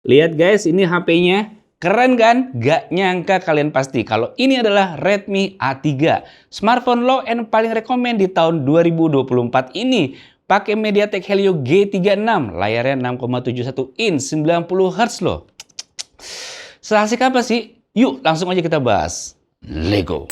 Lihat guys, ini HP-nya. Keren kan? Gak nyangka kalian pasti kalau ini adalah Redmi A3. Smartphone low end paling rekomen di tahun 2024 ini. Pakai MediaTek Helio G36, layarnya 6,71 inch, 90 Hz loh. Seasik apa sih? Yuk langsung aja kita bahas. Lego.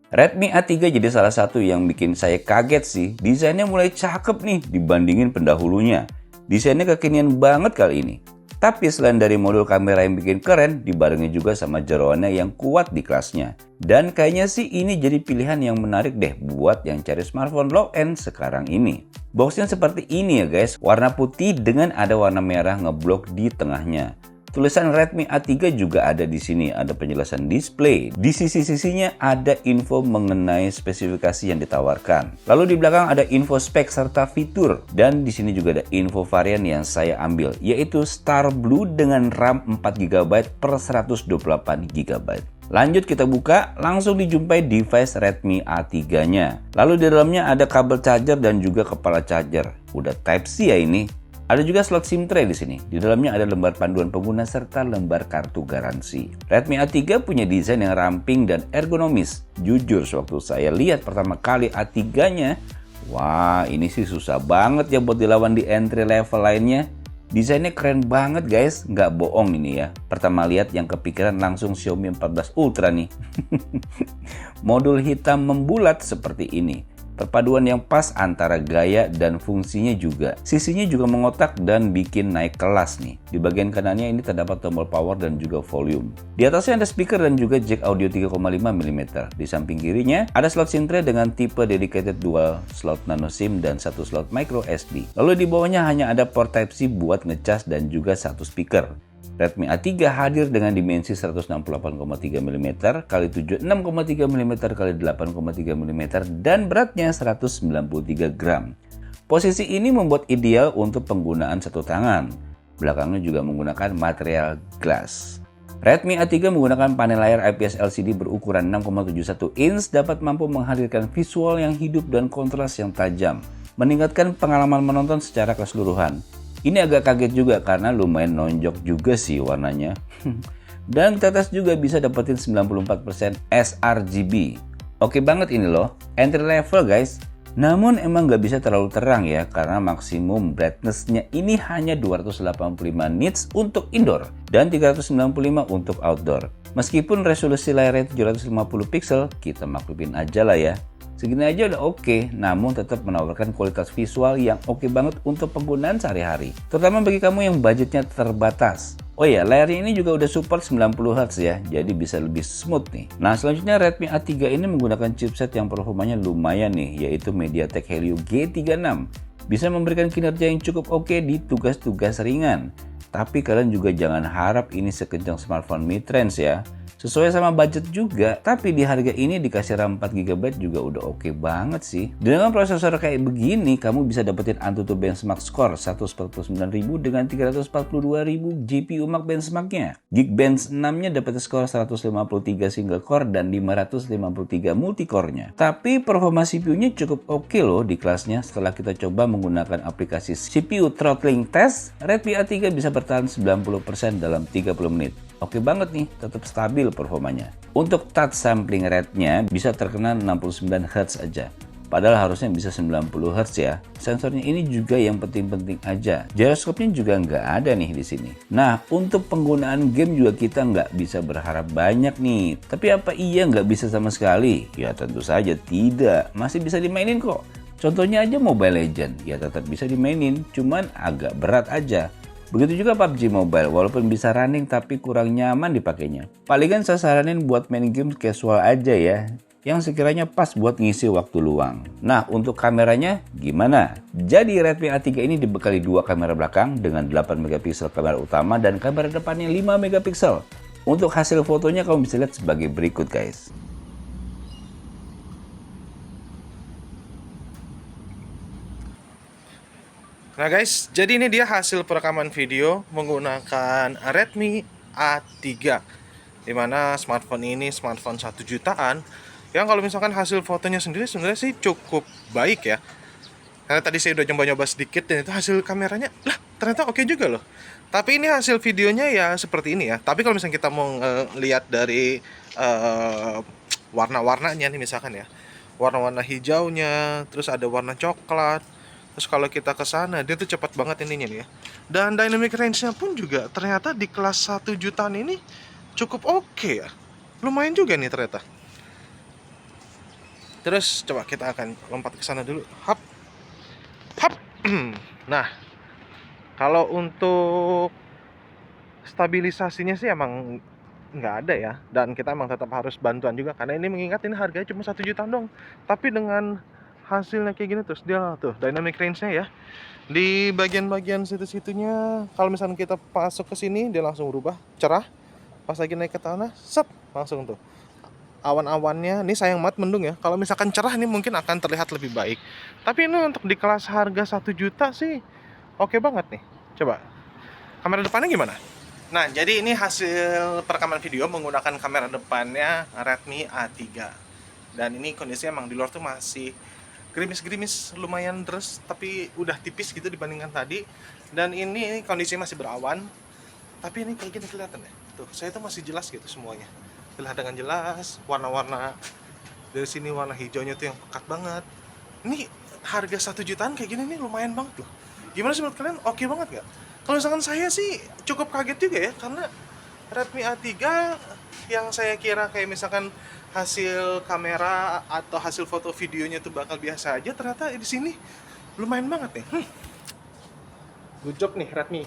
Redmi A3 jadi salah satu yang bikin saya kaget sih. Desainnya mulai cakep nih dibandingin pendahulunya. Desainnya kekinian banget kali ini. Tapi selain dari modul kamera yang bikin keren, dibarengi juga sama jeroannya yang kuat di kelasnya. Dan kayaknya sih ini jadi pilihan yang menarik deh buat yang cari smartphone low end sekarang ini. Boxnya seperti ini ya guys, warna putih dengan ada warna merah ngeblok di tengahnya. Tulisan Redmi A3 juga ada di sini, ada penjelasan display. Di sisi-sisinya ada info mengenai spesifikasi yang ditawarkan. Lalu di belakang ada info spek serta fitur. Dan di sini juga ada info varian yang saya ambil, yaitu Star Blue dengan RAM 4GB per 128GB. Lanjut kita buka, langsung dijumpai device Redmi A3-nya. Lalu di dalamnya ada kabel charger dan juga kepala charger. Udah Type-C ya ini. Ada juga slot SIM tray di sini. Di dalamnya ada lembar panduan pengguna serta lembar kartu garansi. Redmi A3 punya desain yang ramping dan ergonomis. Jujur, sewaktu saya lihat pertama kali A3-nya, wah ini sih susah banget ya buat dilawan di entry level lainnya. Desainnya keren banget guys, nggak bohong ini ya. Pertama lihat yang kepikiran langsung Xiaomi 14 Ultra nih. Modul hitam membulat seperti ini. Perpaduan yang pas antara gaya dan fungsinya juga. Sisinya juga mengotak dan bikin naik kelas nih. Di bagian kanannya ini terdapat tombol power dan juga volume. Di atasnya ada speaker dan juga jack audio 3,5 mm. Di samping kirinya ada slot SIM tray dengan tipe dedicated dual slot nano SIM dan satu slot micro SD. Lalu di bawahnya hanya ada port Type-C buat ngecas dan juga satu speaker. Redmi A3 hadir dengan dimensi 168,3 mm x 76,3 mm x 8,3 mm dan beratnya 193 gram. Posisi ini membuat ideal untuk penggunaan satu tangan. Belakangnya juga menggunakan material glass. Redmi A3 menggunakan panel layar IPS LCD berukuran 6,71 inch dapat mampu menghadirkan visual yang hidup dan kontras yang tajam, meningkatkan pengalaman menonton secara keseluruhan. Ini agak kaget juga karena lumayan nonjok juga sih warnanya. Dan tetes juga bisa dapetin 94% sRGB. Oke banget ini loh, entry level guys. Namun emang nggak bisa terlalu terang ya, karena maksimum brightness-nya ini hanya 285 nits untuk indoor dan 395 untuk outdoor. Meskipun resolusi layarnya 750 pixel, kita maklumin aja lah ya. Segini aja udah oke, namun tetap menawarkan kualitas visual yang oke banget untuk penggunaan sehari-hari. Terutama bagi kamu yang budgetnya terbatas. Oh iya, layarnya ini juga udah support 90 Hz ya, jadi bisa lebih smooth nih. Nah selanjutnya Redmi A3 ini menggunakan chipset yang performanya lumayan nih, yaitu MediaTek Helio G36. Bisa memberikan kinerja yang cukup oke di tugas-tugas ringan. Tapi kalian juga jangan harap ini sekencang smartphone mid-range ya. Sesuai sama budget juga, tapi di harga ini dikasih RAM 4GB juga udah oke banget sih. Dengan prosesor kayak begini, kamu bisa dapetin AnTuTu benchmark score 149.000 dengan 342.000 GPU Max benchmarknya. Geekbench 6-nya dapat skor 153 single core dan 553 multicore-nya. Tapi performa CPU-nya cukup oke loh di kelasnya. Setelah kita coba menggunakan aplikasi CPU throttling test, Redmi A3 bisa bertahan 90% dalam 30 menit. Oke banget nih, tetap stabil performanya. Untuk touch sampling rate-nya bisa terkena 69 Hz aja. Padahal harusnya bisa 90 Hz ya. Sensornya ini juga yang penting-penting aja. Gyroscope-nya juga nggak ada nih di sini. Nah, untuk penggunaan game juga kita nggak bisa berharap banyak nih. Tapi apa iya nggak bisa sama sekali? Ya tentu saja tidak. Masih bisa dimainin kok. Contohnya aja Mobile Legends. Ya tetap bisa dimainin, cuman agak berat aja. Begitu juga PUBG Mobile, walaupun bisa running tapi kurang nyaman dipakainya. Palingan saya saranin buat main game casual aja ya, yang sekiranya pas buat ngisi waktu luang. Nah, untuk kameranya gimana? Jadi Redmi A3 ini dibekali dua kamera belakang dengan 8MP kamera utama dan kamera depannya 5MP. Untuk hasil fotonya kamu bisa lihat sebagai berikut guys. Nah guys, jadi ini dia hasil perekaman video menggunakan Redmi A3, dimana smartphone ini smartphone 1 jutaan Yang kalau misalkan hasil fotonya sendiri sebenarnya sih cukup baik ya. Karena tadi saya udah nyoba-nyoba sedikit dan itu hasil kameranya, lah ternyata oke juga loh. Tapi ini hasil videonya ya seperti ini ya. Tapi kalau misalnya kita mau lihat dari warna-warnanya nih misalkan ya, warna-warna hijaunya, terus ada warna coklat. Terus kalau kita ke sana, dia tuh cepat banget ininya nih ya. Dan dynamic range-nya pun juga ternyata di kelas 1 jutaan ini cukup oke ya. Lumayan juga nih ternyata. Terus coba kita akan lompat ke sana dulu. Hap. Hap. Nah, kalau untuk stabilisasinya sih emang nggak ada ya, dan kita emang tetap harus bantuan juga karena ini mengingat ini harganya cuma 1 juta dong. Tapi dengan hasilnya kayak gini terus dia tuh dynamic range-nya ya. Di bagian-bagian situ-situnya kalau misalnya kita masuk ke sini dia langsung berubah cerah. Pas lagi naik ke tanah, set, langsung tuh awan-awannya, ini sayang banget mendung ya. Kalau misalkan cerah ini mungkin akan terlihat lebih baik. Tapi ini untuk di kelas harga 1 juta sih oke banget nih. Coba kamera depannya gimana? Nah, jadi ini hasil perekaman video menggunakan kamera depannya Redmi A3. Dan ini kondisinya emang di luar tuh masih gerimis-gerimis, lumayan deres, tapi udah tipis gitu dibandingkan tadi. Dan ini kondisinya masih berawan. Tapi ini kayak gini kelihatan ya. Tuh, saya tuh masih jelas gitu semuanya. Terlihat dengan jelas, warna-warna dari sini warna hijaunya tuh yang pekat banget. Ini harga 1 jutaan kayak gini nih lumayan banget loh. Gimana sih menurut kalian? Oke banget gak? Kalau misalkan saya sih cukup kaget juga ya, karena Redmi A3 yang saya kira kayak misalkan hasil kamera atau hasil foto videonya tuh bakal biasa aja, ternyata di sini lumayan banget nih. Good job nih Redmi.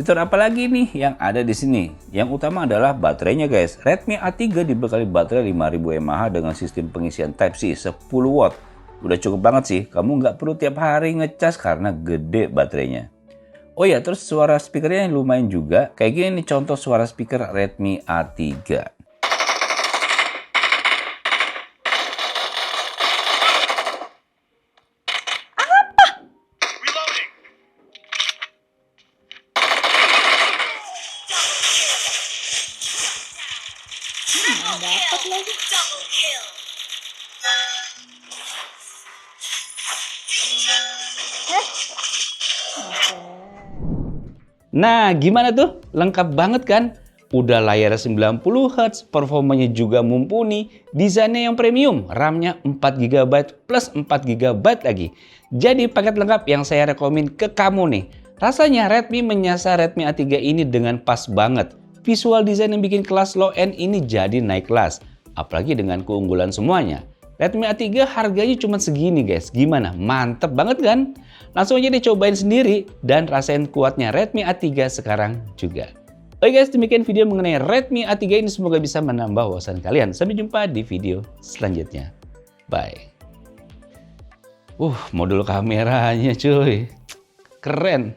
Fitur apa lagi nih yang ada di sini? Yang utama adalah baterainya guys. Redmi A3 dibekali baterai 5000 mAh dengan sistem pengisian Type-C 10 watt. Udah cukup banget sih, kamu nggak perlu tiap hari ngecas karena gede baterainya. Oh ya, terus suara speakernya lumayan juga. Kayak gini nih contoh suara speaker Redmi A3. Dapat lagi. Nah, gimana tuh? Lengkap banget kan? Udah layar 90 Hz, performanya juga mumpuni, desainnya yang premium, RAM-nya 4GB plus 4GB lagi. Jadi paket lengkap yang saya rekomen ke kamu nih. Rasanya Redmi menyasar Redmi A3 ini dengan pas banget. Visual desain yang bikin kelas low end ini jadi naik kelas. Apalagi dengan keunggulan semuanya. Redmi A3 harganya cuma segini guys. Gimana? Mantep banget kan? Langsung aja dicobain sendiri dan rasain kuatnya Redmi A3 sekarang juga. Oke guys, demikian video mengenai Redmi A3 ini. Semoga bisa menambah wawasan kalian. Sampai jumpa di video selanjutnya. Bye. Modul kameranya cuy. Keren.